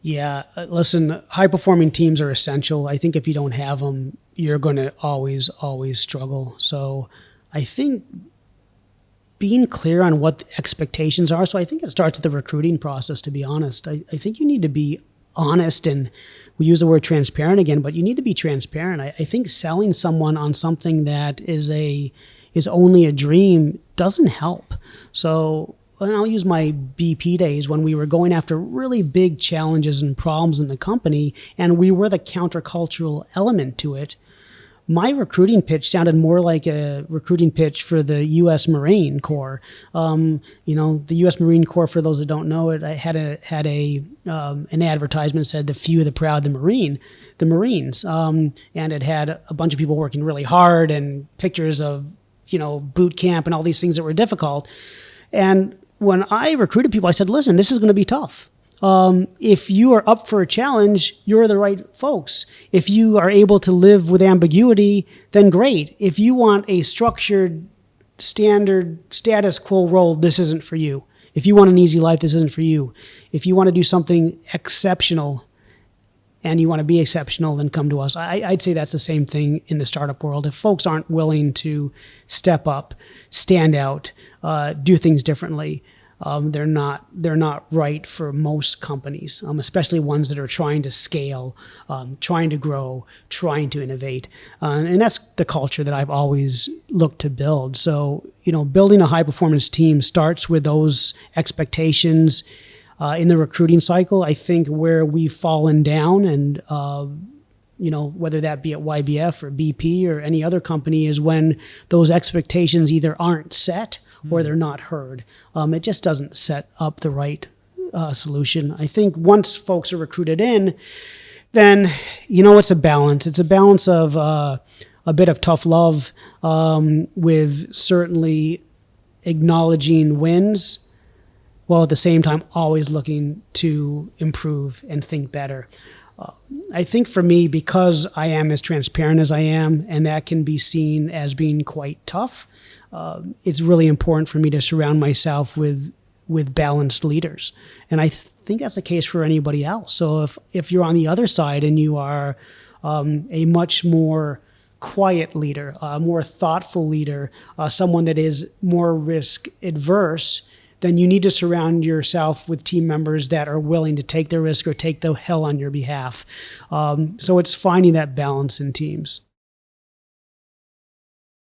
Yeah, listen, high-performing teams are essential. I think if you don't have them, you're going to always struggle. So I think being clear on what the expectations are. So I think it starts at the recruiting process, to be honest. I think you need to be honest, and we use the word transparent again, but you need to be transparent. I think selling someone on something that is only a dream doesn't help. So, and I'll use my BP days when we were going after really big challenges and problems in the company, and we were the countercultural element to it. My recruiting pitch sounded more like a recruiting pitch for the U.S. Marine Corps. The U.S. Marine Corps, for those that don't know it, had an advertisement that said "the few, the proud, the Marines," and it had a bunch of people working really hard and pictures of boot camp and all these things that were difficult. And when I recruited people, I said, "Listen, this is going to be tough. If you are up for a challenge, you're the right folks. If you are able to live with ambiguity, then great. If you want a structured, standard, status quo role, this isn't for you. If you want an easy life, this isn't for you. If you want to do something exceptional and you want to be exceptional, then come to us." I'd say that's the same thing in the startup world. If folks aren't willing to step up, stand out, do things differently, they're not right for most companies, especially ones that are trying to scale, trying to grow, trying to innovate. And that's the culture that I've always looked to build. So, building a high performance team starts with those expectations. In the recruiting cycle, I think where we've fallen down, and whether that be at YBF or BP or any other company, is when those expectations either aren't set or they're not heard. It just doesn't set up the right solution. I think once folks are recruited in, then, it's a balance. It's a balance of a bit of tough love with certainly acknowledging wins, while at the same time always looking to improve and think better. I think for me, because I am as transparent as I am, and that can be seen as being quite tough, it's really important for me to surround myself with balanced leaders. And I think that's the case for anybody else. So if you're on the other side and you are a much more quiet leader, a more thoughtful leader, someone that is more risk adverse, then you need to surround yourself with team members that are willing to take the risk or take the hell on your behalf. So it's finding that balance in teams.